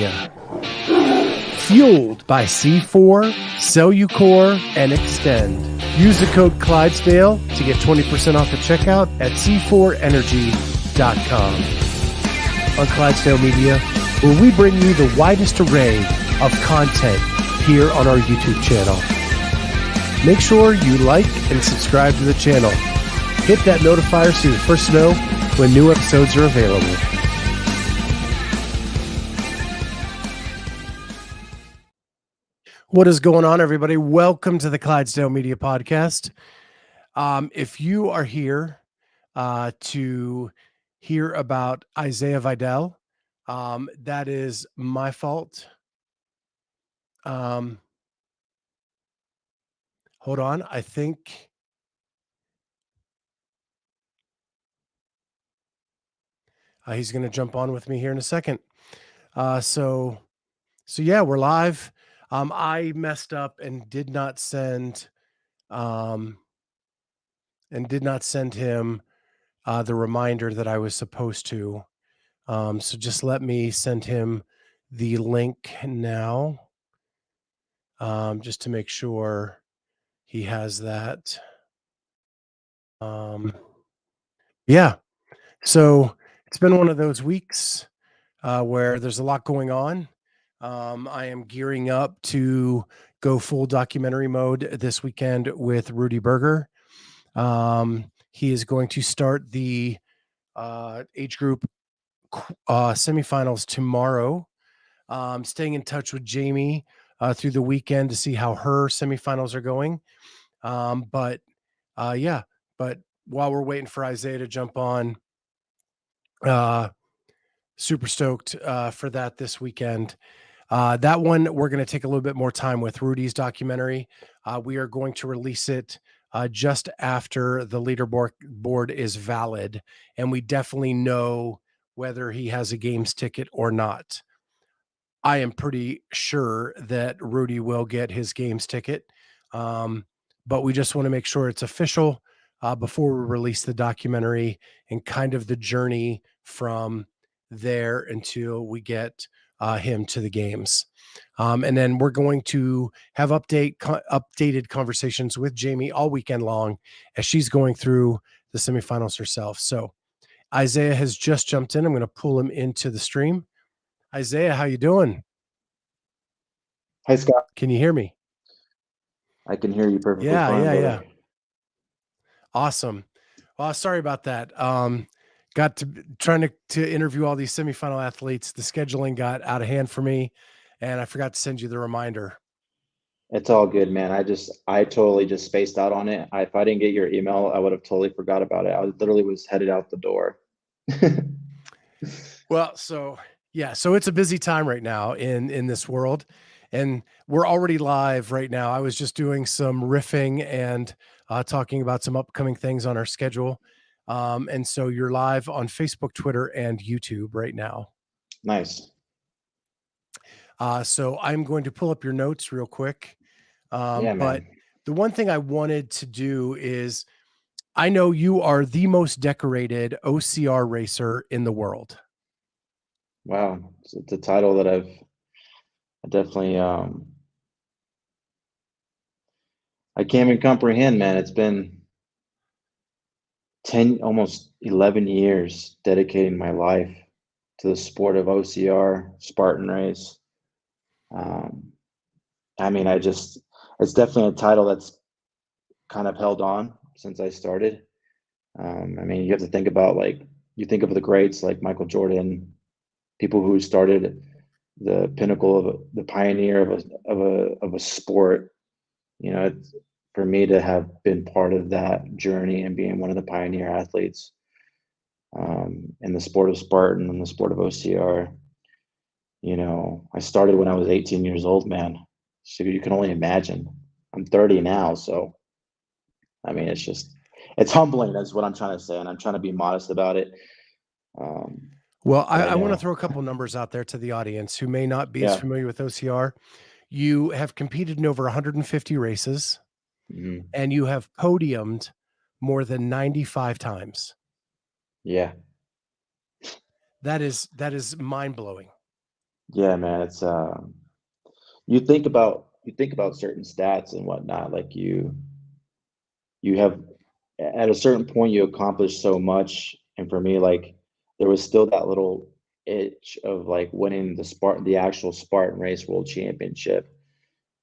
Media. Fueled by C4, Cellucor, and Extend. Use the code Clydesdale to get 20% off at checkout at c4energy.com. On Clydesdale Media, where we bring you the widest array of content here on our YouTube channel. Make sure you like and subscribe to the channel. Hit that notifier so you're the first to know when new episodes are available. What is going on, everybody? Welcome to the Clydesdale Media Podcast. If you are here to hear about Isaiah Vidal, that is my fault. Hold on. I think he's going to jump on with me here in a second. So yeah, we're live. I messed up and did not send him the reminder that I was supposed to. So just let me send him the link now, just to make sure he has that. Yeah. So it's been one of those weeks where there's a lot going on. I am gearing up to go full documentary mode this weekend with Rudy Berger. He is going to start the age group semifinals tomorrow. Staying in touch with Jamie through the weekend to see how her semifinals are going. But while we're waiting for Isaiah to jump on, super stoked for that this weekend. That one, we're going to take a little bit more time with Rudy's documentary. We are going to release it just after the leaderboard is valid, and we definitely know whether he has a games ticket or not. I am pretty sure that Rudy will get his games ticket, but we just want to make sure it's official before we release the documentary and kind of the journey from there until we get him to the games. And then we're going to have updated conversations with Jamie all weekend long as she's going through the semifinals herself. So Isaiah has just jumped in. I'm going to pull him into the stream. Isaiah, how you doing? Hi, Scott. Can you hear me? I can hear you perfectly fine. Yeah. Awesome. Well, sorry about that. Got to trying to interview all these semifinal athletes. The scheduling got out of hand for me, and I forgot to send you the reminder. It's all good, man. I totally just spaced out on it. If I didn't get your email, I would have totally forgot about it. I literally was headed out the door. Well, so it's a busy time right now in this world, and we're already live right now. I was just doing some riffing and talking about some upcoming things on our schedule. And so you're live on Facebook, Twitter, and YouTube right now. Nice. So I'm going to pull up your notes real quick. Yeah, but man. The one thing I wanted to do is, I know you are the most decorated OCR racer in the world. Wow. It's a title that I definitely, I can't even comprehend, man. It's been 10, almost 11 years dedicating my life to the sport of OCR, Spartan race. It's definitely a title that's kind of held on since I started. You have to think about, you think of the greats like Michael Jordan, people who started the pinnacle of the pioneer of a sport. For me to have been part of that journey and being one of the pioneer athletes in the sport of Spartan and the sport of OCR. I started when I was 18 years old, man. So you can only imagine. I'm 30 now, so it's humbling. That's what I'm trying to say, and I'm trying to be modest about it. Well, I want to throw a couple numbers out there to the audience who may not be as familiar with OCR. You have competed in over 150 races, and you have podiumed more than 95 times. Yeah. That is mind-blowing. Yeah, man, it's you think about certain stats and whatnot, like you have at a certain point you accomplish so much, and for me, like there was still that little itch of like winning the actual Spartan race world championship.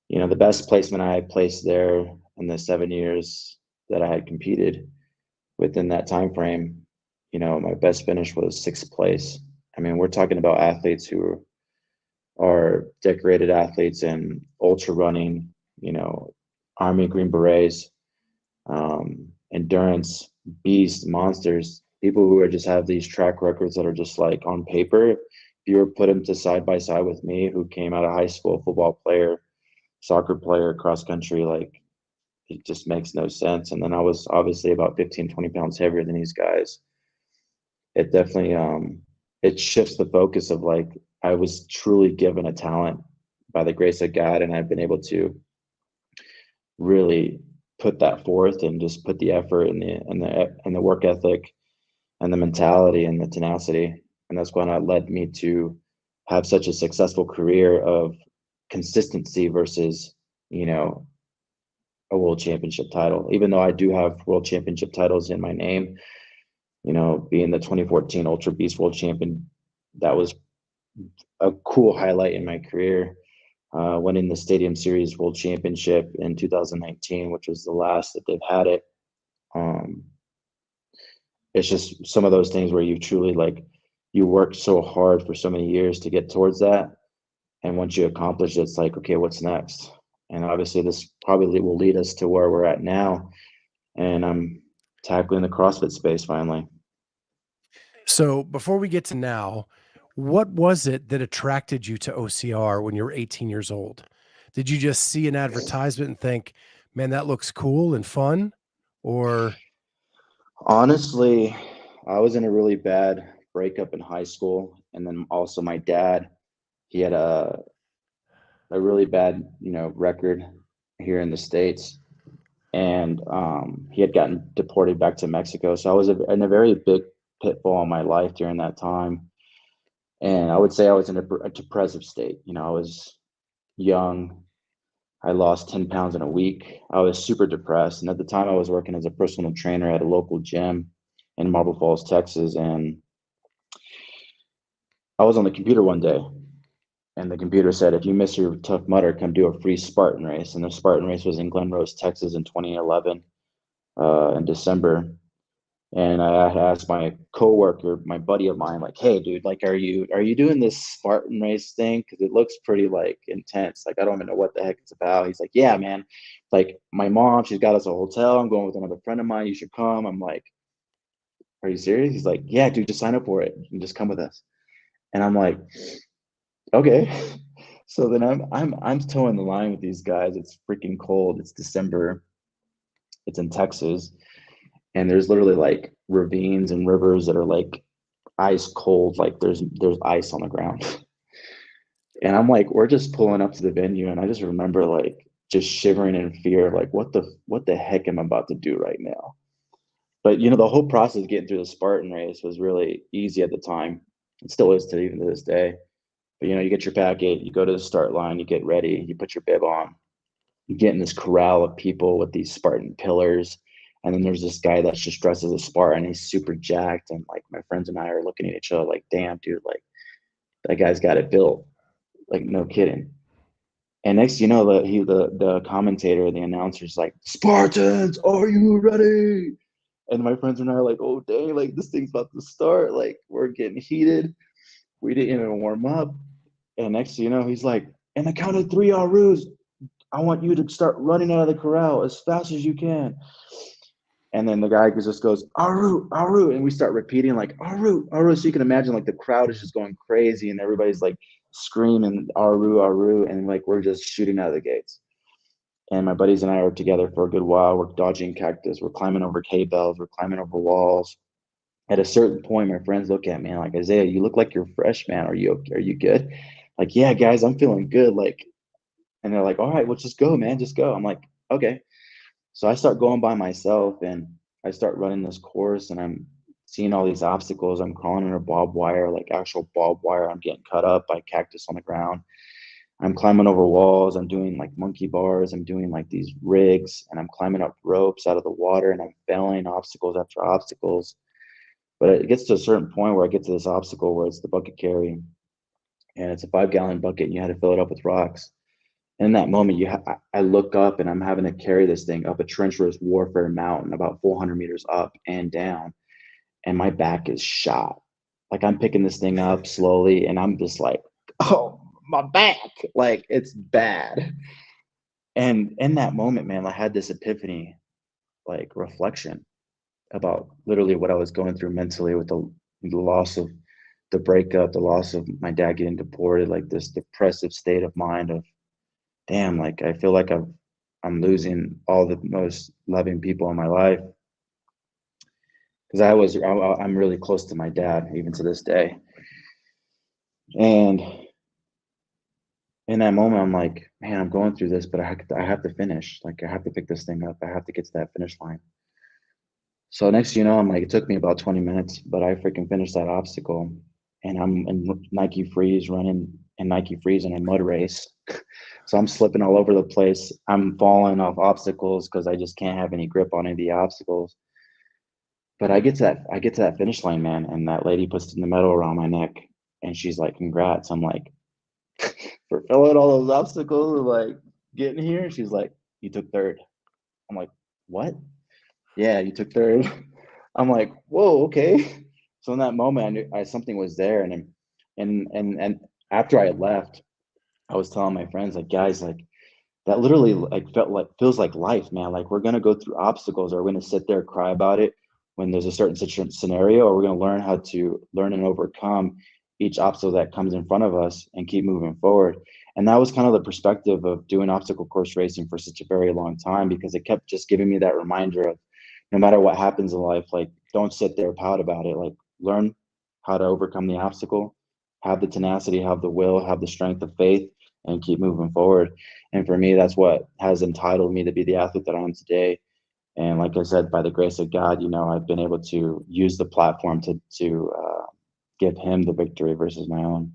You know, the best placement I had placed there in the 7 years that I had competed within that time frame, you know, my best finish was sixth place. I mean, we're talking about athletes who are decorated athletes in ultra running, you know, Army Green Berets, endurance beasts, monsters, people who are just have these track records that are just like on paper. If you were put them to side by side with me, who came out of high school, football player, soccer player, cross country, like it just makes no sense. And then I was obviously about 15, 20 pounds heavier than these guys. It definitely it shifts the focus of like I was truly given a talent by the grace of God, and I've been able to really put that forth and just put the effort and the work ethic and the mentality and the tenacity. And that's what led me to have such a successful career of consistency versus, you know, a world championship title. Even though I do have world championship titles in my name, you know, being the 2014 Ultra Beast World Champion, that was a cool highlight in my career. Winning the Stadium Series World Championship in 2019, which was the last that they've had it. Um, it's just some of those things where you truly like you work so hard for so many years to get towards that, and once you accomplish it, it's like, okay, what's next? And obviously, this probably will lead us to where we're at now, and I'm tackling the CrossFit space finally. So before we get to now, what was it that attracted you to OCR when you were 18 years old? Did you just see an advertisement and think, man, that looks cool and fun? Or Honestly, I was in a really bad breakup in high school, and then also my dad, he had a really bad, you know, record here in the States, and he had gotten deported back to Mexico. So I was in a very big pitfall in my life during that time, and I would say I was in a depressive state. You know, I was young. I lost 10 pounds in a week. I was super depressed, and at the time, I was working as a personal trainer at a local gym in Marble Falls, Texas, and I was on the computer one day, and the computer said, if you miss your Tough Mudder, come do a free Spartan race. And the Spartan race was in Glen Rose, Texas in 2011, in December. And I asked my coworker, my buddy of mine, like, hey, dude, like, are you doing this Spartan race thing? Because it looks pretty like intense. Like, I don't even know what the heck it's about. He's like, yeah, man. Like, my mom, she's got us a hotel. I'm going with another friend of mine. You should come. I'm like, are you serious? He's like, yeah, dude, just sign up for it and just come with us. And I'm like, okay. So then I'm towing the line with these guys. It's freaking cold. It's December. It's in Texas, and there's literally like ravines and rivers that are like ice cold. Like there's ice on the ground, and I'm like, we're just pulling up to the venue, and I just remember like just shivering in fear, like what the heck am I about to do right now? But you know, the whole process of getting through the Spartan race was really easy at the time. It still is to even to this day. But you know, you get your packet, you go to the start line, you get ready, you put your bib on, you get in this corral of people with these Spartan pillars. And then there's this guy that's just dressed as a Spartan. He's super jacked. And like my friends and I are looking at each other like, damn, dude, like that guy's got it built. Like, no kidding. And next, you know, the commentator, the announcer's like, Spartans, are you ready? And my friends and I are like, oh dang, like this thing's about to start. Like we're getting heated. We didn't even warm up. And next, you know, he's like, and the count of three, Arus, I want you to start running out of the corral as fast as you can. And then the guy just goes, Aru, Aru. And we start repeating like, Aru, Aru. So you can imagine like the crowd is just going crazy and everybody's like screaming, Aru, Aru. And like we're just shooting out of the gates. And my buddies and I are together for a good while. We're dodging cactus. We're climbing over K-bells. We're climbing over walls. At a certain point, my friends look at me and like, Isaiah, you look like you're fresh, man. Are you good? Like, yeah, guys, I'm feeling good. Like, and they're like, all right, well, just go, man, just go. I'm like, okay. So I start going by myself and I start running this course and I'm seeing all these obstacles. I'm crawling under barbed wire, like actual barbed wire. I'm getting cut up by cactus on the ground. I'm climbing over walls. I'm doing like monkey bars. I'm doing like these rigs, and I'm climbing up ropes out of the water, and I'm failing obstacles after obstacles. But it gets to a certain point where I get to this obstacle where it's the bucket carry, and it's a 5 gallon bucket, and you had to fill it up with rocks. In that moment, I look up and I'm having to carry this thing up a treacherous warfare mountain about 400 meters up and down, and my back is shot. Like I'm picking this thing up slowly, and I'm just like, oh, my back, like it's bad. And in that moment, man, I had this epiphany, like reflection about literally what I was going through mentally with the loss of the breakup, the loss of my dad getting deported, like this depressive state of mind of, damn, like I feel like I'm losing all the most loving people in my life, because I'm really close to my dad even to this day. And in that moment, I'm like, man, I'm going through this, but I have to finish. Like I have to pick this thing up. I have to get to that finish line. So next, I'm like, it took me about 20 minutes, but I freaking finished that obstacle, and I'm in Nike Freeze running in Nike Freeze in a mud race. So I'm slipping all over the place. I'm falling off obstacles because I just can't have any grip on any of the obstacles. But I get to that finish line, man, and that lady puts the medal around my neck, and she's like, "Congrats!" I'm like, for filling all those obstacles, like getting here. And she's like, "You took third." I'm like, "What?" "Yeah, you took third." I'm like, "Whoa, okay." So in that moment, I knew something was there, and after I left, I was telling my friends, like, guys, like that literally like felt like feels like life, man. Like we're gonna go through obstacles, or we're gonna sit there cry about it when there's a certain scenario, or we're gonna learn how to learn and overcome each obstacle that comes in front of us and keep moving forward. And that was kind of the perspective of doing obstacle course racing for such a very long time, because it kept just giving me that reminder of, no matter what happens in life, like don't sit there pout about it. Like learn how to overcome the obstacle, have the tenacity, have the will, have the strength of faith, and keep moving forward. And for me, that's what has entitled me to be the athlete that I am today. And like I said, by the grace of God, I've been able to use the platform to give him the victory versus my own.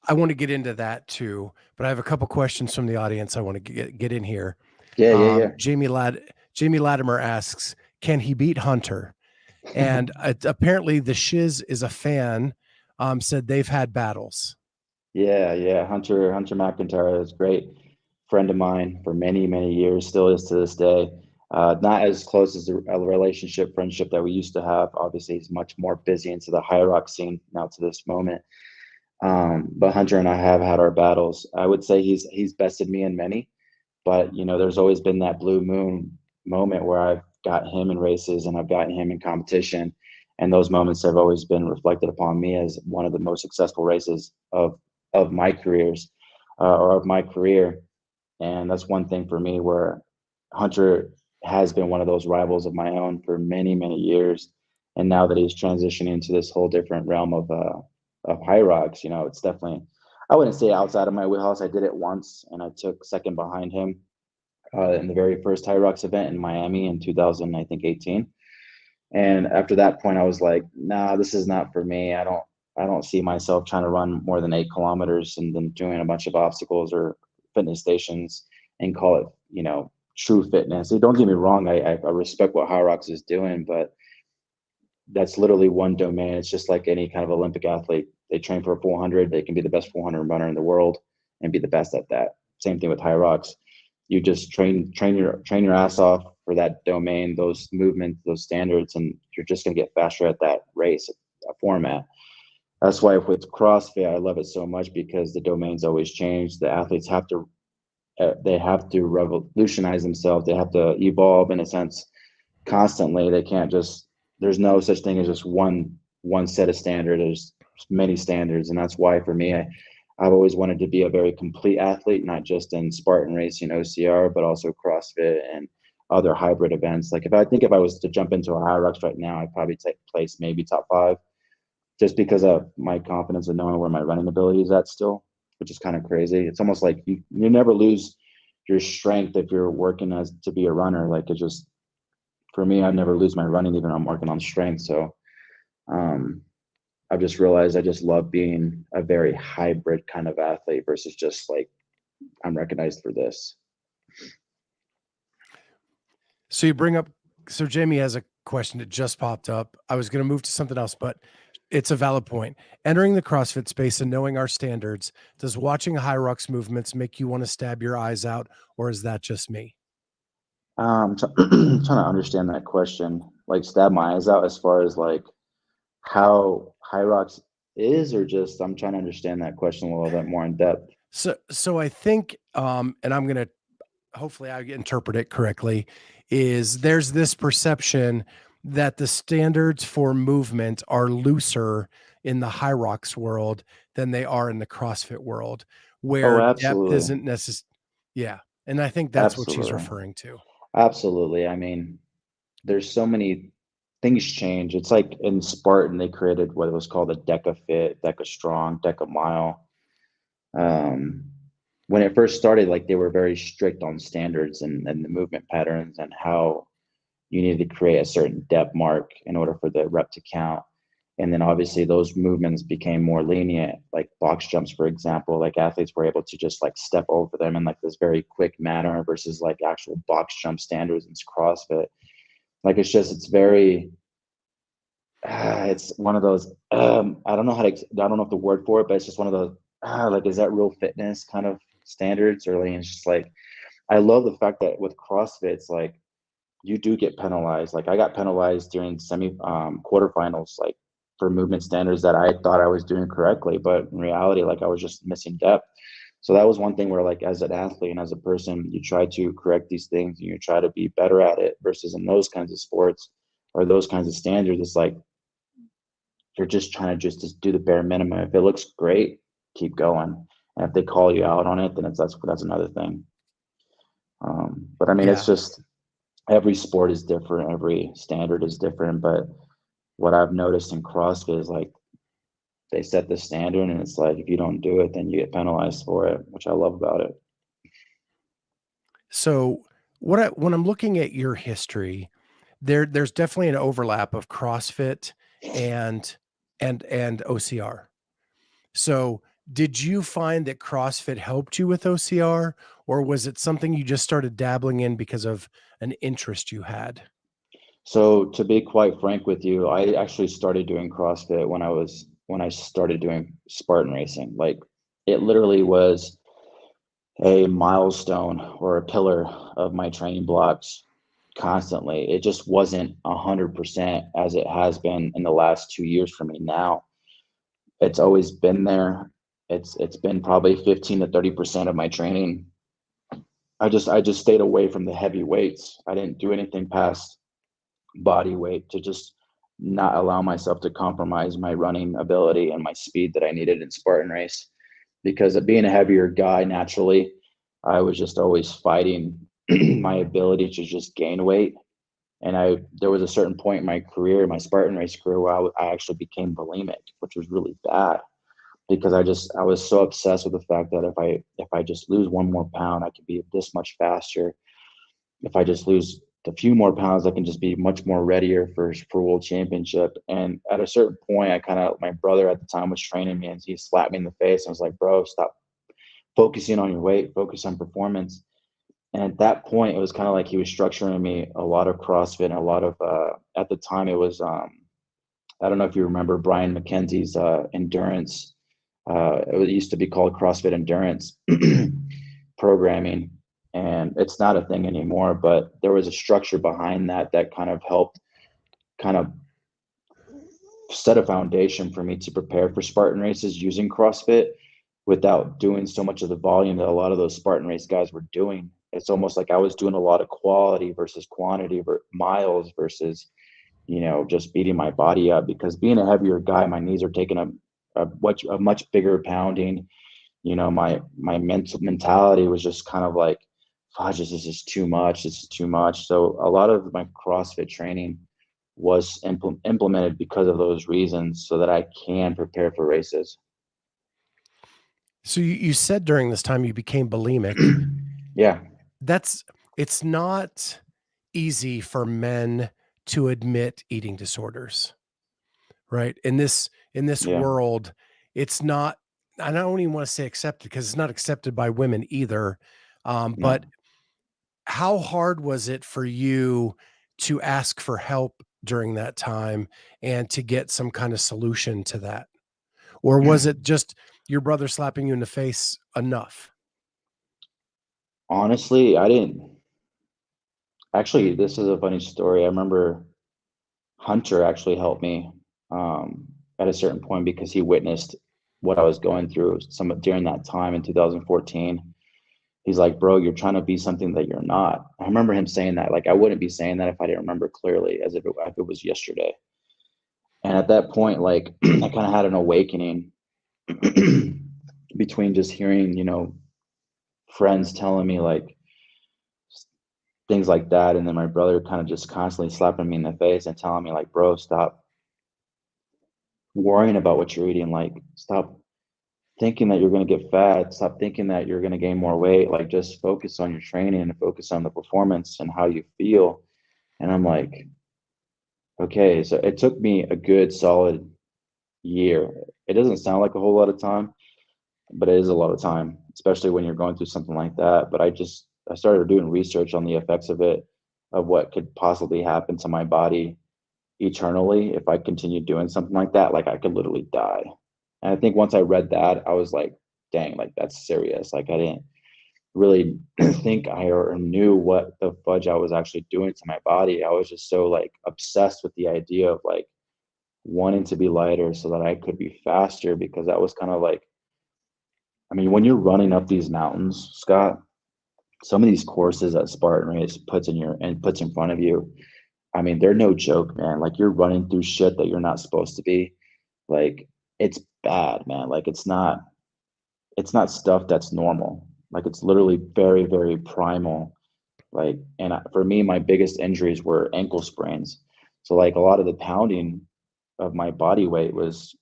I want to get into that too, but I have a couple questions from the audience I want to get in here. Yeah. Jamie Latimer asks, can he beat Hunter? And apparently the Shiz is a fan, said they've had battles. Yeah. Hunter McIntyre is a great friend of mine for many, many years, still is to this day. Not as close as a relationship, friendship that we used to have. Obviously, he's much more busy into the high rock scene now to this moment. But Hunter and I have had our battles. I would say he's bested me in many, but there's always been that blue moon moment where I've got him in races and I've gotten him in competition, and those moments have always been reflected upon me as one of the most successful races of my careers, or of my career. And that's one thing for me, where Hunter has been one of those rivals of my own for many, many years. And now that he's transitioning into this whole different realm of high rocks, it's definitely, I wouldn't say outside of my wheelhouse. I did it once and I took second behind him in the very first high rocks event in Miami in 2000, I think 18. And after that point, I was like, nah, this is not for me. I don't see myself trying to run more than 8 kilometers and then doing a bunch of obstacles or fitness stations and call it, true fitness. Don't get me wrong. I respect what High Rocks is doing, but that's literally one domain. It's just like any kind of Olympic athlete. They train for a 400. They can be the best 400 runner in the world and be the best at that. Same thing with High Rocks. You just train your ass off for that domain, those movements, those standards, and you're just going to get faster at that race, format. That's why with CrossFit, I love it so much, because the domains always change. The athletes have to they have to revolutionize themselves. They have to evolve in a sense constantly. They can't just, there's no such thing as just one set of standards. There's many standards, and that's why for me, I've always wanted to be a very complete athlete, not just in Spartan racing, OCR, but also CrossFit and other hybrid events. Like if I was to jump into a high rocks right now, I'd probably take place maybe top 5, just because of my confidence and knowing where my running ability is at still, which is kind of crazy. It's almost like you never lose your strength if you're working as to be a runner. Like it's just, for me, I never lose my running, even though I'm working on strength. So um, I've just realized I just love being a very hybrid kind of athlete versus just like I'm recognized for this. So you bring up, so Jamie has a question that just popped up. I was going to move to something else, but it's a valid point. Entering the CrossFit space and knowing our standards, does watching high rocks movements make you want to stab your eyes out, or is that just me? Trying to understand that question, like stab my eyes out as far as like how High Rocks is, or just I'm trying to understand that question a little bit more in depth. So I think, and I'm going to, hopefully I interpret it correctly, is there's this perception that the standards for movement are looser in the high rocks world than they are in the CrossFit world, Oh, where depth absolutely. isn't necessary. Yeah. And I think that's what she's Absolutely. referring to. Absolutely. I mean, there's so many things change. It's like in Spartan, they created what was called a Deca Fit, Deca Strong, Deca Mile. Um, when it first started, like they were very strict on standards and the movement patterns and how you needed to create a certain depth mark in order for the rep to count. And then obviously those movements became more lenient, like box jumps, for example. Like athletes were able to just like step over them in like this very quick manner versus like actual box jump standards in CrossFit. Like it's very it's one of those I don't know how to I don't know if the word for it, but it's just one of those like is that real fitness kind of standards, or like it's just like I love the fact that with CrossFit it's like you do get penalized. Like I got penalized during quarterfinals, like for movement standards that I thought I was doing correctly, but in reality, like I was just missing depth. So that was one thing where, like, as an athlete and as a person, you try to correct these things and you try to be better at it. Versus in those kinds of sports or those kinds of standards, it's like you're just trying to just do the bare minimum. If it looks great, keep going. And if they call you out on it, then that's another thing. But I mean, it's Yeah. just every sport is different, every standard is different. But what I've noticed in CrossFit is like they set the standard, and it's like if you don't do it, then you get penalized for it, which I love about it. So when I'm looking at your history, there's definitely an overlap of CrossFit and and OCR. So, did you find that CrossFit helped you with OCR, or was it something you just started dabbling in because of an interest you had? So to be quite frank with you, I actually started doing CrossFit when I started doing Spartan racing. Like it literally was a milestone or a pillar of my training blocks constantly. It just wasn't 100% as it has been in the last 2 years for me now. It's always been there. It's been probably 15 to 30% of my training. I just stayed away from the heavy weights. I didn't do anything past body weight to just not allow myself to compromise my running ability and my speed that I needed in Spartan race. Because of being a heavier guy naturally, I was just always fighting my ability to just gain weight. And there was a certain point in my career, my Spartan race career, where I actually became bulimic, which was really bad because I was so obsessed with the fact that if I just lose 1 more pound, I could be this much faster. If I just lose a few more pounds, I can just be much more readier for world championship. And at a certain point, my brother at the time was training me, and he slapped me in the face. And I was like, bro, stop focusing on your weight, focus on performance. And at that point, it was kind of like he was structuring me a lot of CrossFit and a lot of at the time it was I don't know if you remember Brian McKenzie's endurance. It used to be called CrossFit Endurance programming, and it's not a thing anymore. But there was a structure behind that kind of helped kind of set a foundation for me to prepare for Spartan races using CrossFit without doing so much of the volume that a lot of those Spartan race guys were doing. It's almost like I was doing a lot of quality versus quantity, miles versus just beating my body up, because being a heavier guy, my knees are taking a much bigger pounding. My mentality was just kind of like, gosh, this is too much. This is too much. So a lot of my CrossFit training was implemented because of those reasons, so that I can prepare for races. So you said during this time you became bulimic. Yeah. That's it's not easy for men to admit eating disorders, right? In this Yeah. world, it's not, I don't even want to say accepted because it's not accepted by women either. But No. how hard was it for you to ask for help during that time and to get some kind of solution to that? Or was it just your brother slapping you in the face enough? Honestly, I didn't actually, this is a funny story. I remember Hunter actually helped me at a certain point because he witnessed what I was going through some during that time in 2014. He's like, bro, you're trying to be something that you're not. I remember him saying that. Like, I wouldn't be saying that if I didn't remember clearly, as if it was yesterday. And at that point, like, I kind of had an awakening between just hearing, friends telling me like things like that, and then my brother kind of just constantly slapping me in the face and telling me like, bro, stop worrying about what you're eating. Like, stop thinking that you're going to get fat. Stop thinking that you're going to gain more weight. Like, just focus on your training and focus on the performance and how you feel. And I'm like, okay. So it took me a good solid year. It doesn't sound like a whole lot of time, but it is a lot of time, especially when you're going through something like that. But I started doing research on the effects of it, of what could possibly happen to my body eternally if I continued doing something like that. Like, I could literally die. And I think once I read that, I was like, dang, like, that's serious. Like, I didn't really think I or knew what the fudge I was actually doing to my body. I was just so like obsessed with the idea of like wanting to be lighter so that I could be faster, because that was kind of like, I mean, when you're running up these mountains, Scott, some of these courses that Spartan Race puts in front of you, I mean, they're no joke, man. Like, you're running through shit that you're not supposed to be. Like, it's bad, man. Like, it's not stuff that's normal. Like, it's literally very, very primal. Like, and for me, my biggest injuries were ankle sprains. So like a lot of the pounding of my body weight was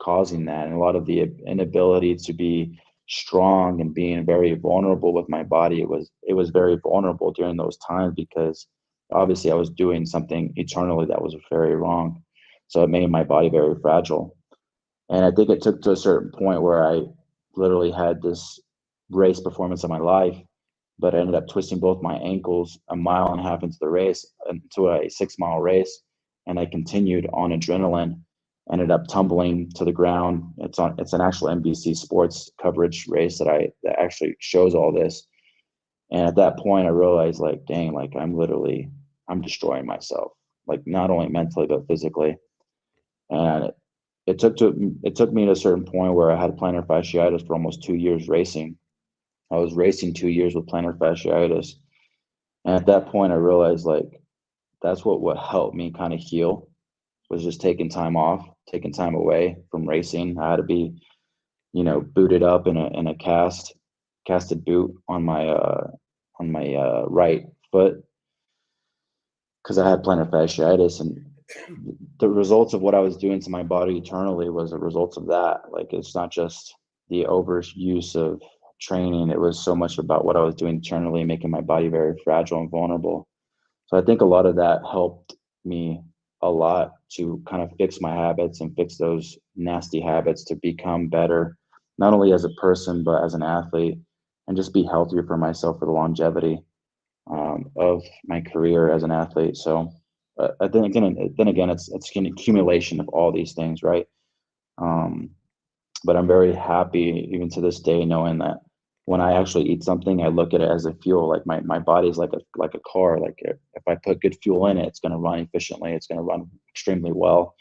causing that, and a lot of the inability to be strong and being very vulnerable with my body. It was very vulnerable during those times because obviously I was doing something eternally that was very wrong. So it made my body very fragile. And I think it took to a certain point where I literally had this race performance of my life, but I ended up twisting both my ankles a mile and a half into the race, into a 6 mile race. And I continued on adrenaline, ended up tumbling to the ground. It's an actual NBC sports coverage race that actually shows all this. And at that point I realized like, dang, like I'm destroying myself, like not only mentally, but physically. And it took me to a certain point where I had plantar fasciitis for almost 2 years racing. I was racing 2 years with plantar fasciitis. And at that point, I realized like that's what helped me kind of heal, was just taking time off, taking time away from racing. I had to be, booted up in a casted boot on my right foot because I had plantar fasciitis, and the results of what I was doing to my body eternally was a result of that. Like, it's not just the overuse of training; it was so much about what I was doing internally, making my body very fragile and vulnerable. So I think a lot of that helped me a lot to kind of fix my habits and fix those nasty habits to become better, not only as a person, but as an athlete, and just be healthier for myself for the longevity of my career as an athlete. So then again, it's an accumulation of all these things, right? Um, but I'm very happy even to this day knowing that when I actually eat something, I look at it as a fuel. Like, my body's like a car. Like, if I put good fuel in it, it's going to run efficiently. It's going to run extremely well.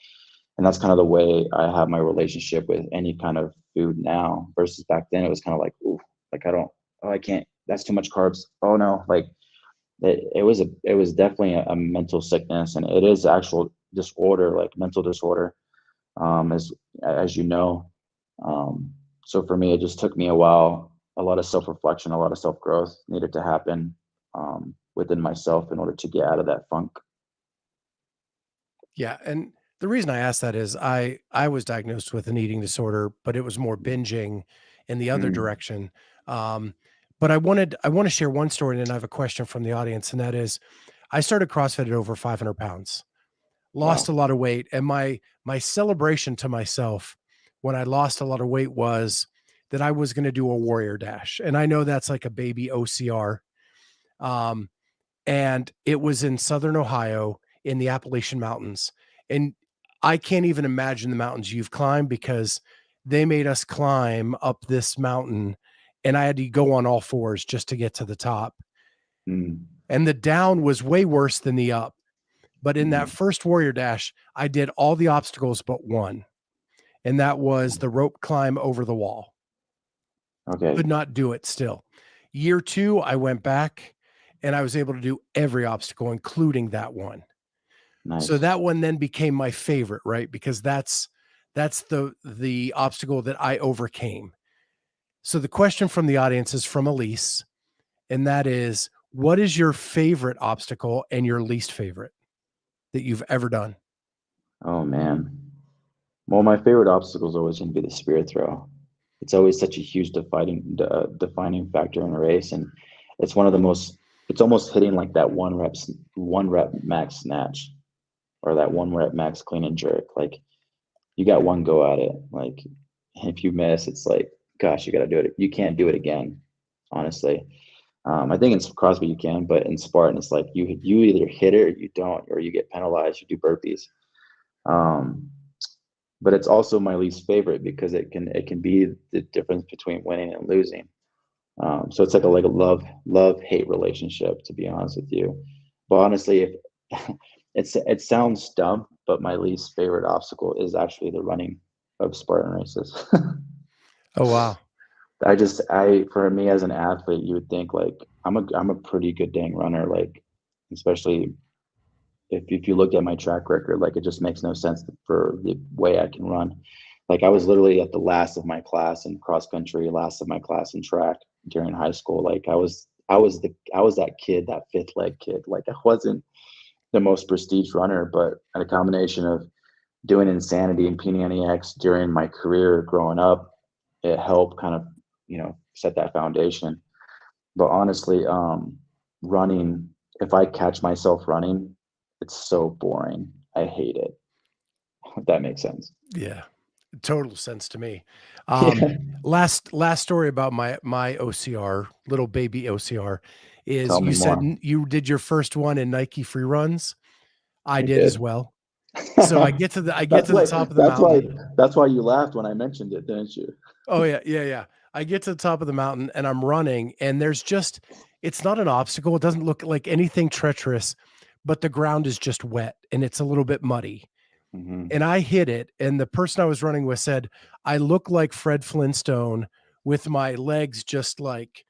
And that's kind of the way I have my relationship with any kind of food now, versus back then it was kind of like, ooh, like, I can't, that's too much carbs. Oh no. Like, it was definitely a mental sickness, and it is actual disorder, like mental disorder, as you know. Um, so for me, it just took me a while. A lot of self-reflection, a lot of self-growth needed to happen within myself in order to get out of that funk. Yeah, and the reason I asked that is I was diagnosed with an eating disorder, but it was more binging in the other Mm, direction. Um, but I want to share one story, and then I have a question from the audience, and that is, I started CrossFit at over 500 pounds, lost Wow. a lot of weight. And my celebration to myself when I lost a lot of weight was that I was going to do a warrior dash. And I know that's like a baby OCR. Um, and it was in Southern Ohio in the Appalachian Mountains. And I can't even imagine the mountains you've climbed, because they made us climb up this mountain and I had to go on all fours just to get to the top. Mm, And the down was way worse than the up. But in that mm, first warrior dash, I did all the obstacles but one, and that was the rope climb over the wall. okay. Could not do it still. Year 2, I went back and I was able to do every obstacle, including that one. So Nice. that one then became my favorite, right? Because that's the obstacle that I overcame. So the question from the audience is from Elise, and that is, what is your favorite obstacle and your least favorite that you've ever done? Oh man. Well, my favorite obstacle is always going to be the spear throw. It's always such a huge defining factor in a race, and it's one of the most. It's almost hitting like that one rep max snatch, or that one rep max clean and jerk. Like you got one go at it. Like if you miss, it's like, gosh, you got to do it. You can't do it again. Honestly, I think in CrossFit you can, but in Spartan it's like you either hit it or you don't, or you get penalized. You do burpees. Um, but it's also my least favorite because it can be the difference between winning and losing. So it's like a love hate relationship, to be honest with you. But honestly, if it sounds dumb, but my least favorite obstacle is actually the running of Spartan races. Oh, wow. I for me as an athlete, you would think like I'm a pretty good dang runner, like especially if you looked at my track record, like it just makes no sense for the way I can run. Like I was literally at the last of my class in cross country, last of my class in track during high school. Like I was that kid, that fifth leg kid. Like I wasn't the most prestige runner, but a combination of doing insanity and PNX during my career growing up, it helped kind of, set that foundation. But honestly, running, if I catch myself running, it's so boring. I hate it. If that makes sense. Yeah. Total sense to me. Yeah. Last story about my OCR, little baby OCR, is Tell me you said more. you did your first one in Nike free runs. I I did as did. well. So I get that's to the why top of the that's why mountain. that's why you laughed when I mentioned it, didn't you? Oh yeah, yeah, yeah. I get to the top of the mountain and I'm running, and it's not an obstacle. It doesn't look like anything treacherous, but the ground is just wet and it's a little bit muddy. Hmm. And I hit it, and the person I was running with said, I look like Fred Flintstone with my legs just like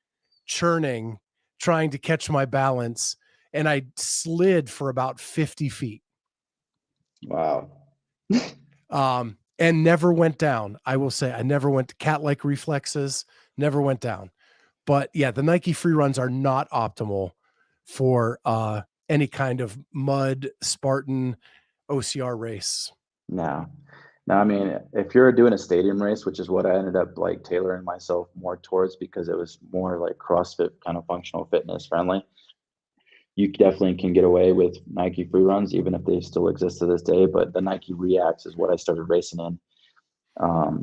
churning, trying to catch my balance. And I slid for about 50 feet, Wow. and never went down. I will say I never went cat-like reflexes, never went down. But yeah, the Nike free runs are not optimal for any kind of mud Spartan OCR race. No. No, I mean, if you're doing a stadium race, which is what I ended up like tailoring myself more towards because it was more like CrossFit kind of functional fitness friendly, you definitely can get away with Nike free runs, even if they still exist to this day. But the Nike Reacts is what I started racing in,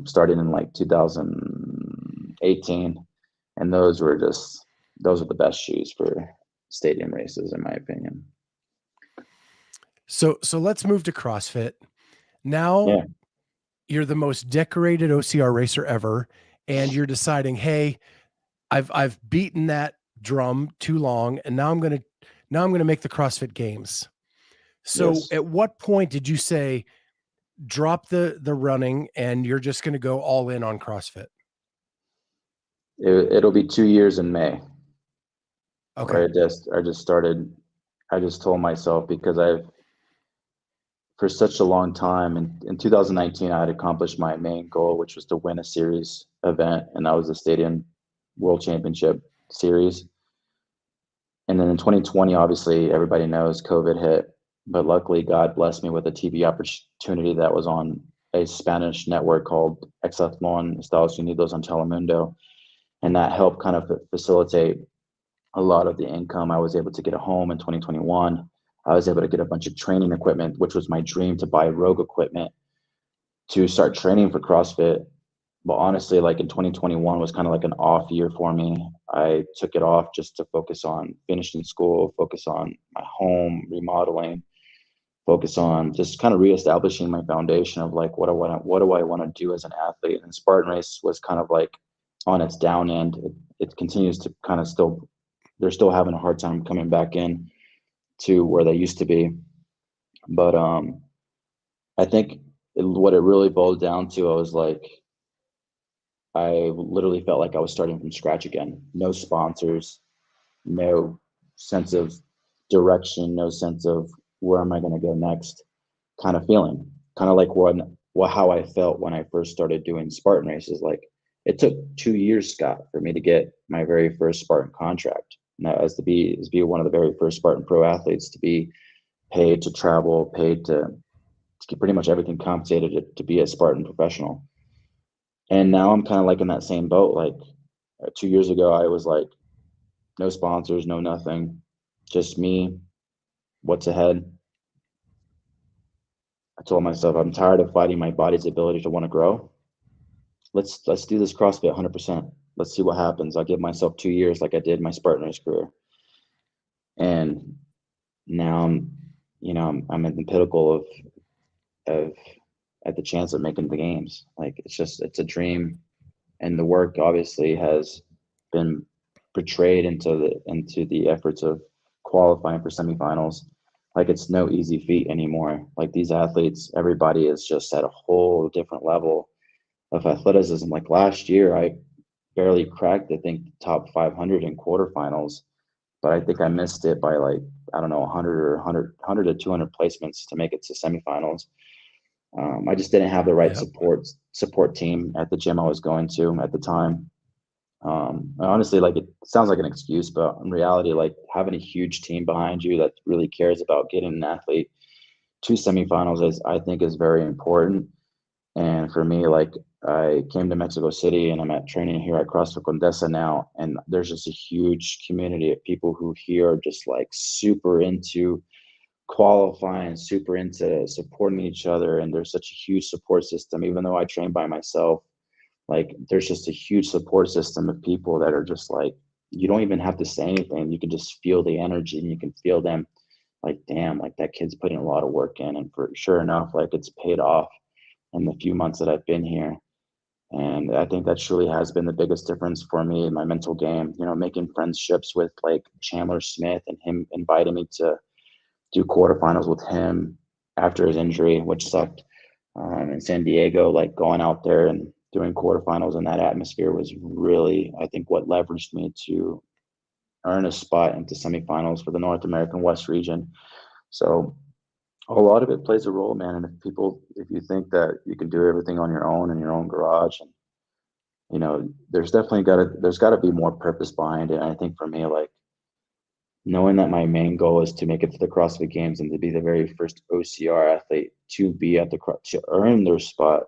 starting in like 2018. And those are the best shoes for stadium races, in my opinion. So let's move to CrossFit. Now Yeah. you're the most decorated OCR racer ever, and you're deciding, hey, I've beaten that drum too long, and now I'm gonna make the CrossFit Games. So Yes. at what point did you say drop the running and you're just gonna go all in on CrossFit? It'll be 2 years in May. Okay. Where I just told myself because I've for such a long time in 2019 I had accomplished my main goal, which was to win a series event, and that was the Stadium World Championship series. And then in 2020, obviously everybody knows COVID hit, but luckily God blessed me with a TV opportunity that was on a Spanish network called Exathlon Estados Unidos on Telemundo, and that helped kind of facilitate a lot of the income. I was able to get a home in 2021. I was able to get a bunch of training equipment, which was my dream, to buy Rogue equipment to start training for CrossFit. But honestly, like in 2021 was kind of like an off year for me. I took it off just to focus on finishing school, focus on my home, remodeling, focus on just kind of reestablishing my foundation of like, what do I want to do as an athlete? And Spartan Race was kind of like on its down end. It continues to kind of they're still having a hard time coming back in to where they used to be. But I think what it really boiled down to, I was like, I literally felt like I was starting from scratch again. No sponsors, no sense of direction, no sense of where am I going to go next kind of feeling. Kind of like how I felt when I first started doing Spartan races. Like it took 2 years, Scott, for me to get my very first Spartan contract. And that was to be one of the very first Spartan pro athletes, to be paid to travel, paid to get pretty much everything compensated to be a Spartan professional. And now I'm kind of like in that same boat. Like 2 years ago, I was like, no sponsors, no nothing, just me. What's ahead? I told myself I'm tired of fighting my body's ability to want to grow. Let's do this CrossFit 100%. Let's see what happens. I'll give myself 2 years like I did my Spartan race career. And now I'm at the pinnacle of at the chance of making the games. Like it's a dream, and the work obviously has been portrayed into the efforts of qualifying for semifinals. Like it's no easy feat anymore. Like these athletes, everybody is just at a whole different level of athleticism. Like last year, I barely cracked, I think, top 500 in quarterfinals, but I think I missed it by like, I don't know, 100 to 200 placements to make it to semifinals. I just didn't have the right Yep. support team at the gym I was going to at the time. Honestly, like it sounds like an excuse, but in reality, like having a huge team behind you that really cares about getting an athlete to semifinals I think is very important. And for me, like I came to Mexico City and I'm at training here at CrossFit Condesa now, and there's just a huge community of people who here are just like super into qualifying, super into supporting each other, and there's such a huge support system. Even though I train by myself, like there's just a huge support system of people that are just like, you don't even have to say anything. You can just feel the energy and you can feel them like, damn, like that kid's putting a lot of work in. And for sure enough, like it's paid off in the few months that I've been here. And I think that truly has been the biggest difference for me in my mental game, making friendships with like Chandler Smith and him inviting me to do quarterfinals with him after his injury, which sucked, in San Diego. Like going out there and doing quarterfinals in that atmosphere was really, I think, what leveraged me to earn a spot into semifinals for the North American West region. So a lot of it plays a role, man. And if you think that you can do everything on your own in your own garage, and there's got to be more purpose behind it. And I think for me, like knowing that my main goal is to make it to the CrossFit Games and to be the very first OCR athlete to be to earn their spot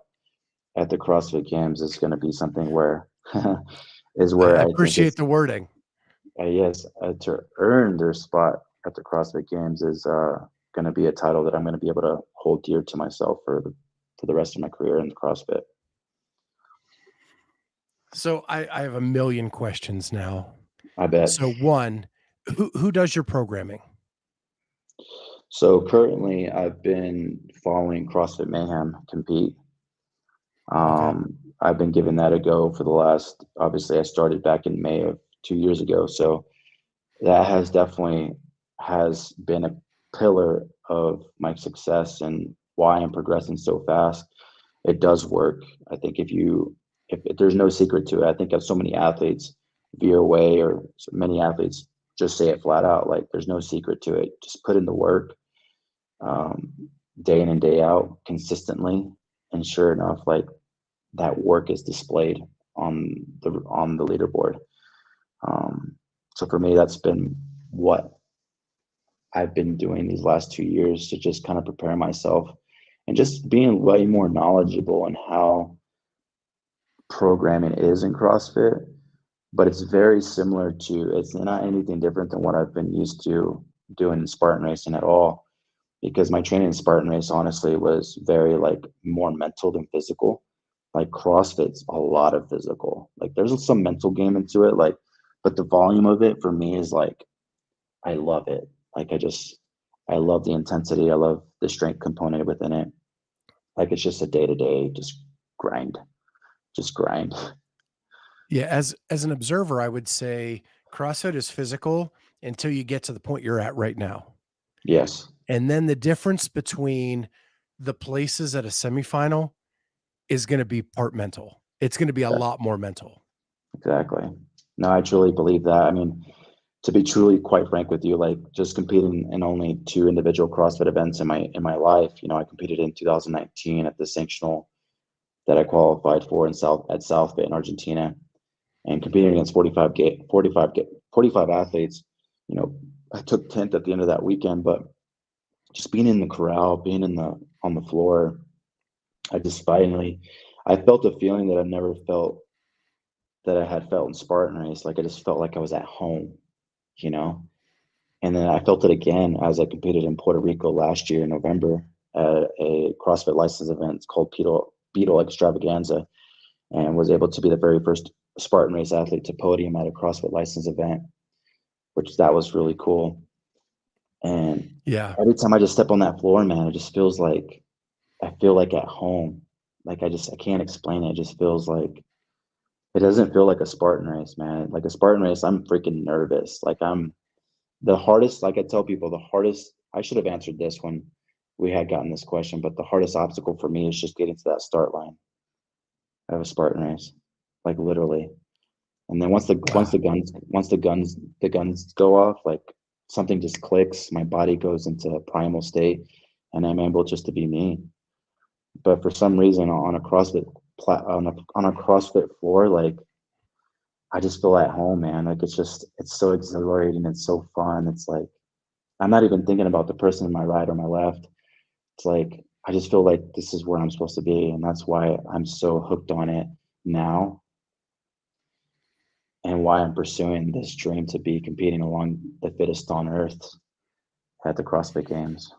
at the CrossFit Games is going to be something where I I think appreciate the wording. yes, to earn their spot at the CrossFit Games is going to be a title that I'm going to be able to hold dear to myself for the rest of my career in CrossFit. So I have a million questions now. I bet. So one, who does your programming? So currently, I've been following CrossFit Mayhem compete. Okay. I've been giving that a go for the last. Obviously, I started back in May of 2 years ago, so that has been a pillar of my success and why I'm progressing so fast. It does work. I think if there's no secret to it, I think if so many athletes veer away, or so many athletes just say it flat out, like there's no secret to it. Just put in the work, um, day in and day out, consistently, and sure enough, like that work is displayed on the leaderboard. So for me, that's been what I've been doing these last 2 years to just kind of prepare myself and just being way more knowledgeable in how programming is in CrossFit. but it's very similar to, it's not anything different than what I've been used to doing in Spartan racing at all. Because my training in Spartan race honestly was very like more mental than physical. Like CrossFit's a lot of physical. Like there's some mental game into it, like, but the volume of it for me is like I love it. Like I love the intensity. I love the strength component within it. Like it's just a day to day, grind, just grind. Yeah, as an observer, I would say CrossFit is physical until you get to the point you're at right now. Yes, And then the difference between the places at a semifinal is going to be part mental. It's going to be a lot more mental. exactly. No, I truly believe that. I mean, to be truly quite frank with you, like just competing in only two individual CrossFit events in my life, you know, I competed in 2019 at the sanctional that I qualified for in South Bay in Argentina, and competing against 45 athletes. You know, I took 10th at the end of that weekend, but just being in the corral, being in the on the floor, I just finally I felt a feeling that I've never felt that I had felt in Spartan race. Like I just felt like I was at home, you know. And then I felt it again as I competed in Puerto Rico last year in November at a CrossFit license event called Beetle Extravaganza, and was able to be the very first Spartan race athlete to podium at a CrossFit license event, which that was really cool. And Yeah. every time I just step on that floor, man, it just feels like I feel like at home. Like I can't explain it. It just feels like it doesn't feel like a Spartan race, man. Like a Spartan race, I'm freaking nervous. Like I'm the hardest, like I tell people, the hardest, I should have answered this when we had gotten this question, but the hardest obstacle for me is just getting to that start line of a Spartan race. Like literally. And then Wow. the guns go off, like something just clicks, my body goes into a primal state, and I'm able just to be me. But for some reason on a on a CrossFit floor, like I just feel at home, man. Like it's so exhilarating. It's so fun. It's like I'm not even thinking about the person in my right or my left. It's like I just feel like this is where I'm supposed to be, and that's why I'm so hooked on it now, and why I'm pursuing this dream to be competing along the fittest on earth at the CrossFit Games.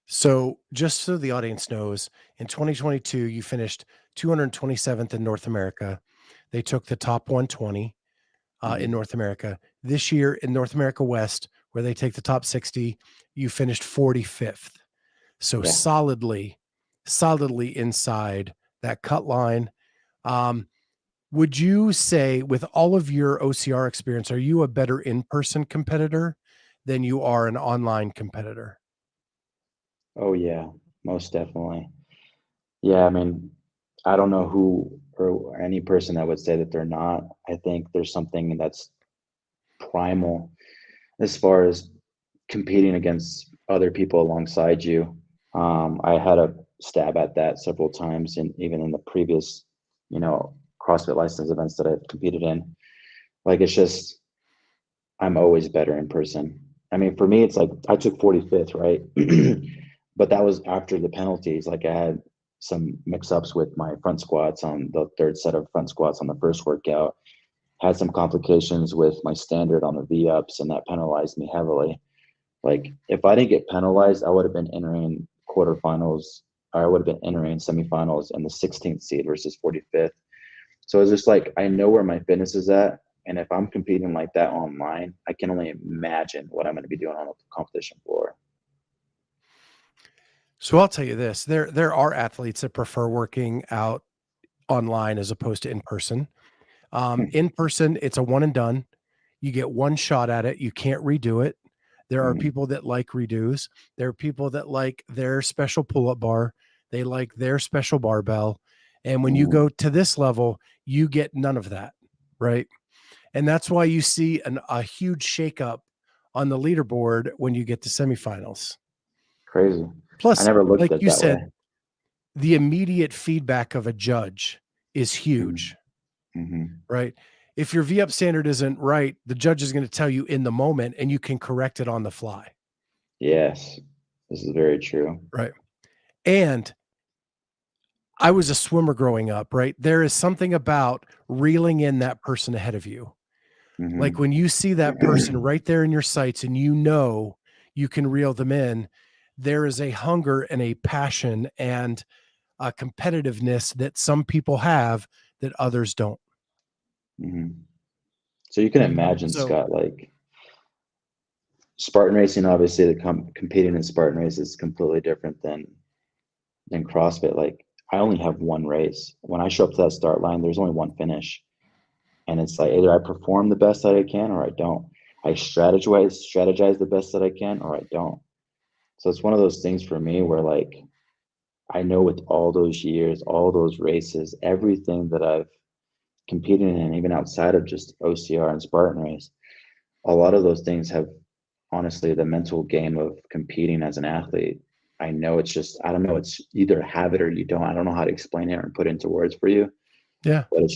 So, just so the audience knows, in 2022, you finished 227th in North America. They took the top 120 in Mhm. North America. This year in North America West, where they take the top 60, you finished 45th. So Yeah. solidly inside that cut line. Um, would you say, with all of your OCR experience, are you a better in-person competitor than you are an online competitor? Oh yeah, most definitely. Yeah, I mean, I don't know who or any person that would say that they're not. I think there's something that's primal as far as competing against other people alongside you. I had a stab at that several times, and even in the previous, you know, CrossFit license events that I've competed in. Like it's just, I'm always better in person. I mean, for me, it's like I took 45th, right? But that was after the penalties. Like I had some mix-ups with my front squats on the third set of front squats on the first workout. Had some complications with my standard on the V-ups, and that penalized me heavily. Like if I didn't get penalized, I would have been entering quarterfinals. I would have been entering semifinals in the 16th seed versus 45th. So it's just like I know where my fitness is at, and if I'm competing like that online, I can only imagine what I'm going to be doing on a competition floor. So I'll tell you this: there are athletes that prefer working out online as opposed to in person. In person, it's a one and done. You get one shot at it. You can't redo it. There are Mhm. people that like redos. There are people that like their special pull-up bar. They like their special barbell. And when you Mhm. go to this level, you get none of that, right? And that's why you see a huge shakeup on the leaderboard when you get to semifinals. Crazy. I Plus, never looked like at it you that way. said, the immediate feedback of a judge is Mhm. huge, Mhm. right? If your V up standard isn't right, the judge is going to tell you in the moment and you can correct it on the fly, Yes, this is very true. right? And I was a swimmer growing up, right? There is something about reeling in that person ahead of you. Like when you see that person right there in your sights and you know you can reel them in, there is a hunger and a passion and a competitiveness that some people have that others don't. So you can imagine, So Scott, like Spartan racing, obviously the competing in Spartan race is completely different than CrossFit. Like I only have one race. When I show up to that start line, there's only one finish. And it's like either I perform the best that I can or I don't. I strategize the best that I can or I don't. So it's one of those things for me where like I know with all those years, all those races, everything that I've competed in, even outside of just OCR and Spartan race, a lot of those things have honestly the mental game of competing as an athlete. I know it's just, I don't know, it's either have it or you don't. I don't know how to explain it or put it into words for you, yeah, but it's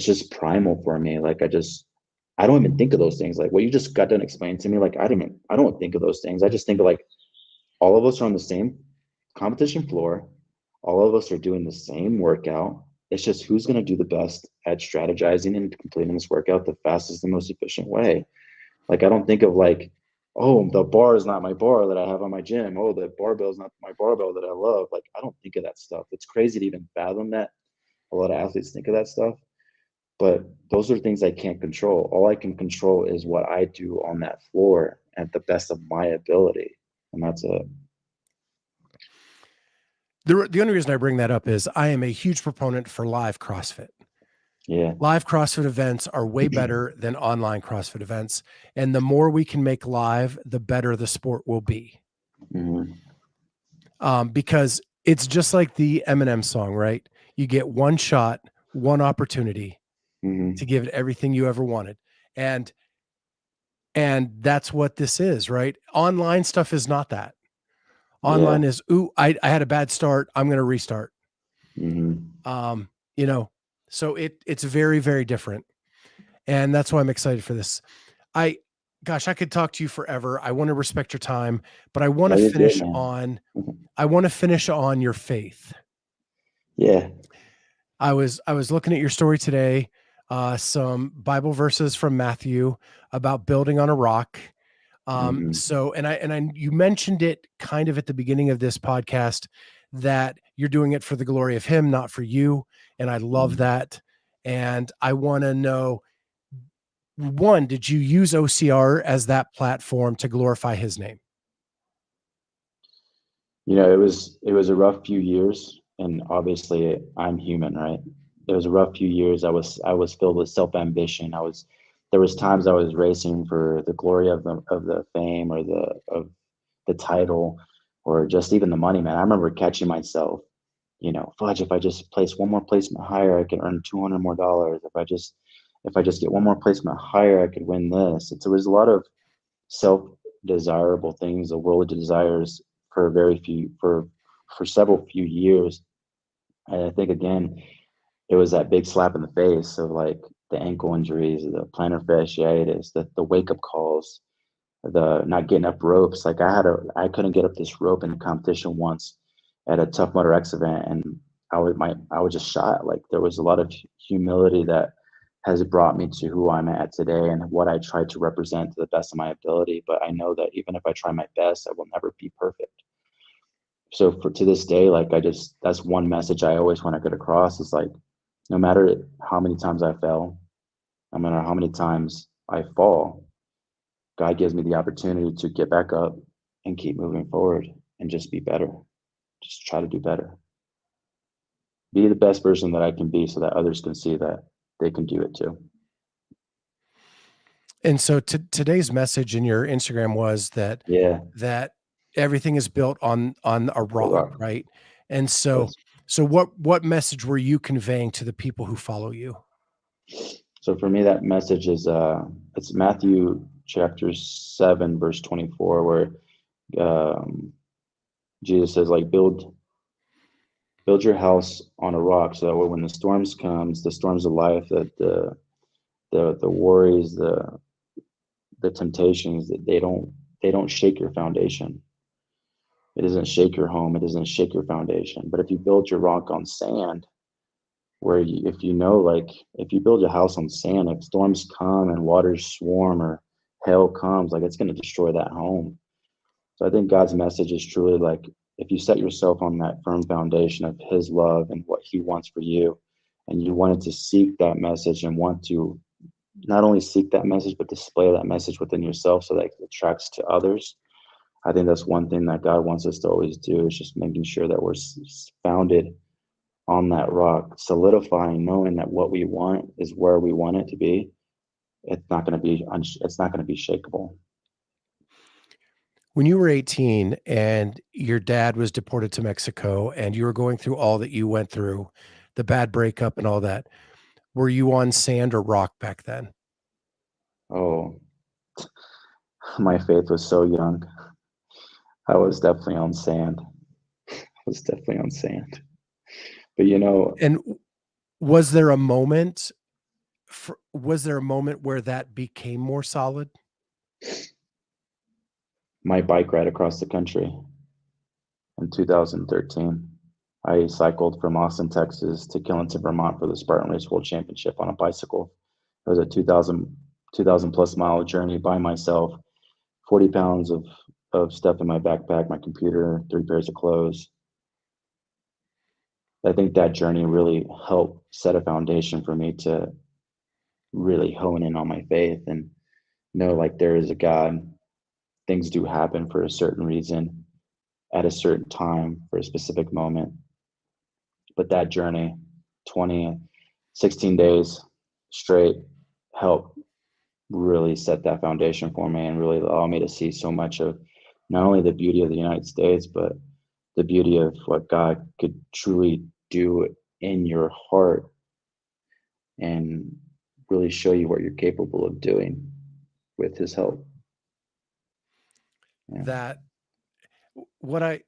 just primal for me. Like I don't even think of those things. Like what you just got done explaining to me, like I don't think of those things. I just think of like all of us are on the same competition floor. All of us are doing the same workout. It's just who's going to do the best at strategizing and completing this workout the fastest and most efficient way. Like I don't think of like, oh, the bar is not my bar that I have on my gym. Oh, the barbell is not my barbell that I love. Like I don't think of that stuff. It's crazy to even fathom that. A lot of athletes think of that stuff, but those are things I can't control. All I can control is what I do on that floor at the best of my ability, and that's it. the only reason I bring that up is I am a huge proponent for live CrossFit. Yeah. Live CrossFit events are way better than online CrossFit events. And the more we can make live, the better the sport will be. Because it's just like the Eminem song, right? You get one shot, one opportunity to give it everything you ever wanted. And that's what this is, right? Online stuff is not that. Online Yeah. is, ooh, I had a bad start. I'm going to restart. You know, so it's very, very different. And that's why I'm excited for this. Gosh, I could talk to you forever. I want to respect your time, but I want No, to you're good, finish man. on, I want to finish on your faith. Yeah. I was looking at your story today, some Bible verses from Matthew about building on a rock. So, you mentioned it kind of at the beginning of this podcast that you're doing it for the glory of him, not for you. And I love that. And I want to know, one, did you use OCR as that platform to glorify his name? It was a rough few years, and obviously I'm human, right? It was a rough few years. I was filled with self ambition. There was times I was racing for the glory of the fame or the title or just even the money, man. I remember catching myself, fudge, if I just place one more placement higher, I can earn 200 more dollars. If I just get one more placement higher, I could win this. There was a lot of self desirable things the world desires for several few years. And I think again, it was that big slap in the face of like the ankle injuries, the plantar fasciitis, the wake up calls, the not getting up ropes. Like I couldn't get up this rope in a competition once at a Tough Mudder X event, and I was just shot. Like there was a lot of humility that has brought me to who I'm at today and what I try to represent to the best of my ability. But I know that even if I try my best, I will never be perfect. So to this day, like that's one message I always want to get across is like, no matter how many times I fell, no matter how many times I fall, God gives me the opportunity to get back up and keep moving forward and just be better. Just try to do better. Be the best version that I can be so that others can see that they can do it too. And so today's message in your Instagram was that Yeah. that everything is built on a The rock, rock. right? And so Yes. what message were you conveying to the people who follow you? So for me, that message is it's Matthew chapter 7, verse 24, where um, Jesus says, like, build your house on a rock, so that way when the storms comes, the storms of life, that the worries, the temptations, that they don't shake your foundation. It doesn't shake your home. It doesn't shake your foundation. But if you build your rock on sand, if you know, like if you build a house on sand, if storms come and waters swarm or hail comes, like it's going to destroy that home. So I think God's message is truly like, if you set yourself on that firm foundation of his love and what he wants for you, and you wanted to seek that message and want to not only seek that message, but display that message within yourself so that it attracts to others. I think that's one thing that God wants us to always do, is just making sure that we're founded on that rock, solidifying, knowing that what we want is where we want it to be. It's not going to be shakable. When you were 18 and your dad was deported to Mexico and you were going through all that you went through, the bad breakup and all that, were you on sand or rock back then? Oh, my faith was so young. I was definitely on sand. I was definitely on sand. But And was there a moment where that became more solid? my bike ride across the country in 2013. I cycled from Austin, Texas to Killington, Vermont for the Spartan Race World Championship on a bicycle. It was a 2,000 plus mile journey by myself, 40 pounds of stuff in my backpack, my computer, 3 pairs of clothes. I think that journey really helped set a foundation for me to really hone in on my faith and know, like, there is a God. Things do happen for a certain reason at a certain time for a specific moment. But that journey, 20, 16 days straight, helped really set that foundation for me and really allow me to see so much of not only the beauty of the United States, but the beauty of what God could truly do in your heart and really show you what you're capable of doing with his help. Yeah. That what I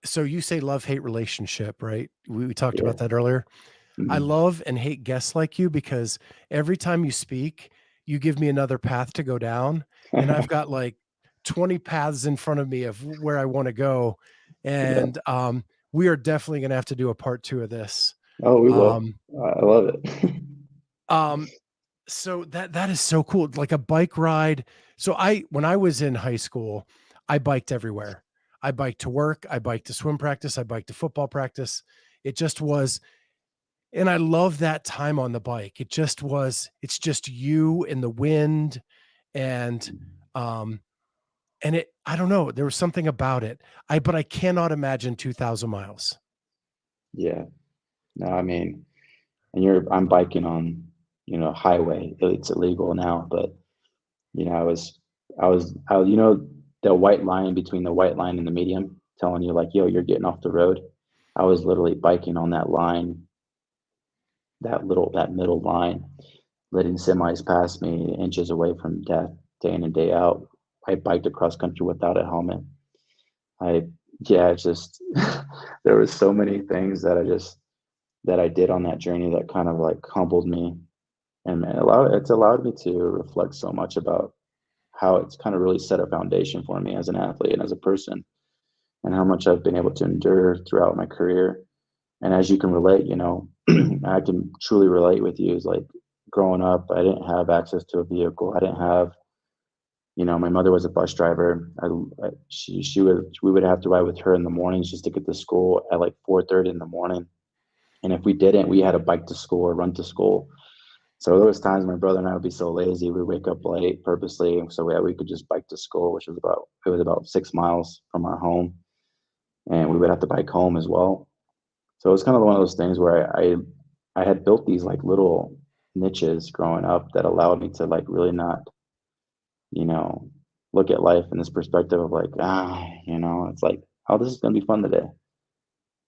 so you say love-hate relationship, right? We talked Yeah. about that earlier. I Mhm. love and hate guests like you because every time you speak, you give me another path to go down, and I've got like 20 paths in front of me of where I want to go. Yeah. And we are definitely going to have to do a part 2 of this. Oh, we will. Um, I love it. um, so that is so cool. Like a bike ride. So when I was in high school, I biked everywhere. I biked to work, I biked to swim practice, I biked to football practice. It just was, and I love that time on the bike. It's just you and the wind and um I don't know, there was something about it. But I cannot imagine 2,000 miles. Yeah. No, I mean, I'm biking on, highway. It's illegal now, but the white line between the white line and the medium telling you like, yo, you're getting off the road. I was literally biking on that line, that middle line, letting semis pass me inches away from death day in and day out. I biked across country without a helmet. I Yeah, it's just there was so many things that I did on that journey that kind of like humbled me, and man, it's allowed me to reflect so much about how it's kind of really set a foundation for me as an athlete and as a person, and how much I've been able to endure throughout my career. And as you can relate, I can truly relate with you. Is like growing up, I didn't have access to a vehicle. I didn't have, my mother was a bus driver. We would have to ride with her in the mornings just to get to school at like 4:30 in the morning. And if we didn't, we had to bike to school or run to school. So there was times my brother and I would be so lazy, we'd wake up late purposely, so we could just bike to school, which was about 6 miles from our home, and we would have to bike home as well. So it was kind of one of those things where I had built these like little niches growing up that allowed me to like really not, you know, look at life in this perspective of like, it's like, oh, this is gonna be fun today.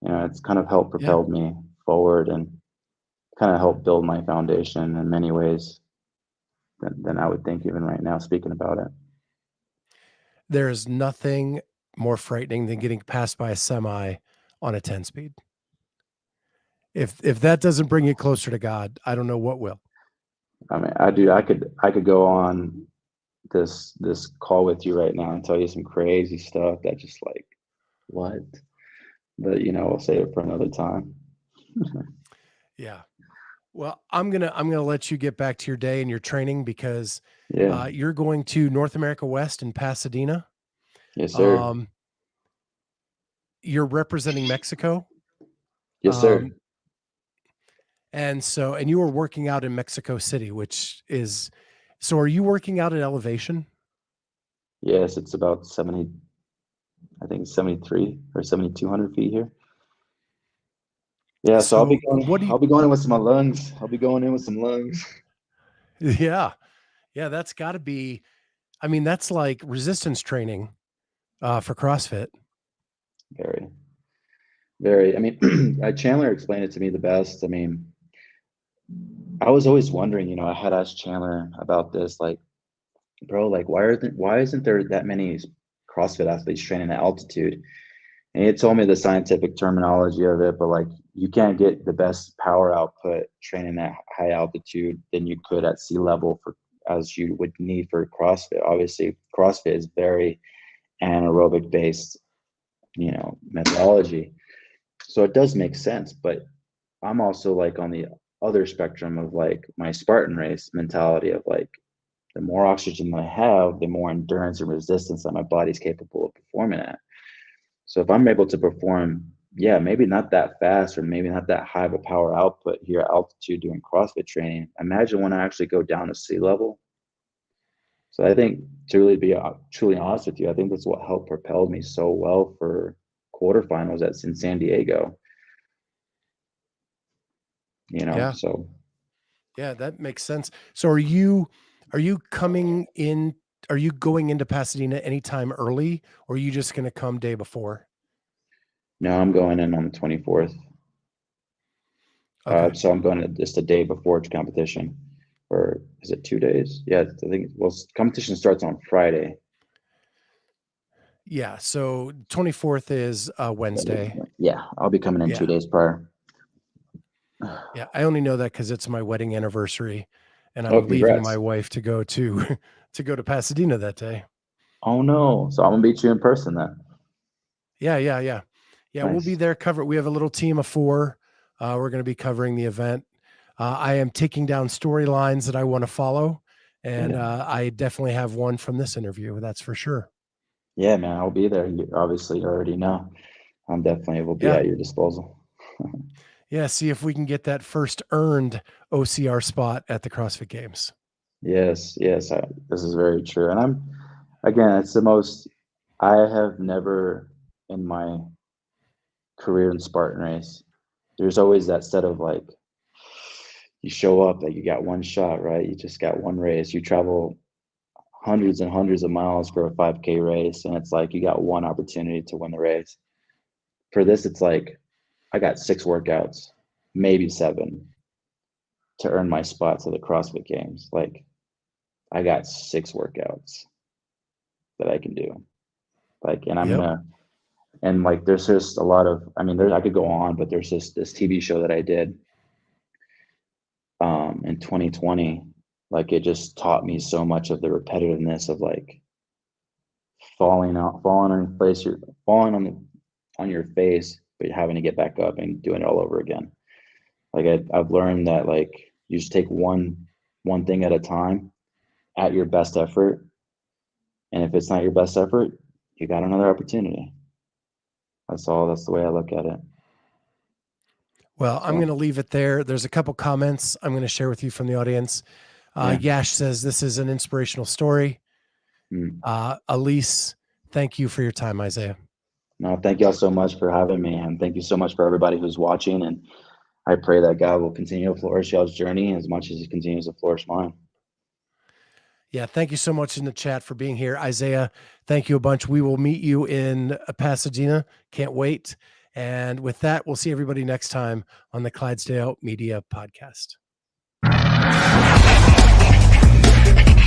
It's kind of helped Yeah. propelled me forward and kind of helped build my foundation in many ways than I would think even right now speaking about it. There is nothing more frightening than getting passed by a semi on a 10 speed. If that doesn't bring you closer to God, I don't know what will. I mean, I could go on this call with you right now and tell you some crazy stuff that just like what? But we'll save it for another time. Yeah. Well, I'm gonna let you get back to your day and your training because Yeah. you're going to North America West in Pasadena. Yes, sir. Um, you're representing Mexico. Yes, sir. Um, and you were working out in Mexico City, which is, so are you working out at elevation? Yes, it's about 70, I think 73 or 7,200 feet here. Yeah, so So what do you, I'll be going in with some lungs. I'll be going in with some lungs. yeah, yeah, that's gotta be, I mean, that's like resistance training, for CrossFit. Very, very. I mean, Chandler explained it to me the best. I mean, I was always wondering, I had asked Chandler about this, like, bro, like, why isn't there that many CrossFit athletes training at altitude? And he told me the scientific terminology of it, but like, you can't get the best power output training at high altitude than you could at sea level for as you would need for CrossFit. Obviously, CrossFit is very anaerobic based, methodology. So it does make sense, but I'm also like on the other spectrum of like my Spartan race mentality of like the more oxygen I have, the more endurance and resistance that my body's capable of performing at. So if I'm able to perform, yeah, maybe not that fast or maybe not that high of a power output here at altitude doing CrossFit training, imagine when I actually go down to sea level. So I think to really be truly honest with you, I think that's what helped propel me so well for quarterfinals that's in San Diego. Yeah. So Yeah, that makes sense. So are you coming in, are you going into Pasadena anytime early, or are you just going to come day before? now I'm going in on the 24th. Okay. So I'm going to just a day before competition, or is it 2 days? Yeah, I think. Well, competition starts on Friday. Yeah, so 24th is Wednesday. Yeah, I'll be coming in two Yeah. days prior. Yeah, I only know that cuz it's my wedding anniversary and Oh, I'm leaving my congrats! wife to go to to go to Pasadena that day. Oh no, so I'm gonna meet you in person then. Yeah, yeah, yeah. Yeah, we'll be Nice. there cover, we have a little team of 4. We're going to be covering the event. I am taking down storylines that I want to follow, and Yeah, I definitely have one from this interview, that's for sure. yeah, man, I'll be there. You obviously already know. I'm definitely will be Yeah. at your disposal. Yeah, see if we can get that first earned OCR spot at the CrossFit Games. Yes, yes, this is very true. And again, it's the most. I have never in my career in Spartan race. There's always that set of like you show up, like you got one shot, right? You just got one race. You travel hundreds and hundreds of miles for a 5K race, and it's like you got one opportunity to win the race. For this, it's like I got 6 workouts, maybe 7, to earn my spot to the CrossFit Games. Like I got 6 workouts that I can do. Like, and I'm Yep. gonna and like there's just a lot of. I mean, I could go on, but there's just this TV show that I did in 2020. Like it just taught me so much of the repetitiveness of like falling on place, you're falling on your face, but having to get back up and doing it all over again. Like I've learned that like you just take one thing at a time at your best effort, and if it's not your best effort, you got another opportunity. That's all. That's the way I look at it. Well, I'm going So to leave it there. There's a couple comments I'm going to share with you from the audience. yeah. Yash says this is an inspirational story. Mm. Elise, thank you for your time, Isaiah. No, thank y'all so much for having me, and thank you so much for everybody who's watching. And I pray that God will continue to flourish y'all's journey as much as He continues to flourish mine. Yeah, thank you so much in the chat for being here. Isaiah, thank you a bunch. We will meet you in Pasadena. Can't wait. And with that, we'll see everybody next time on the Clydesdale Media Podcast.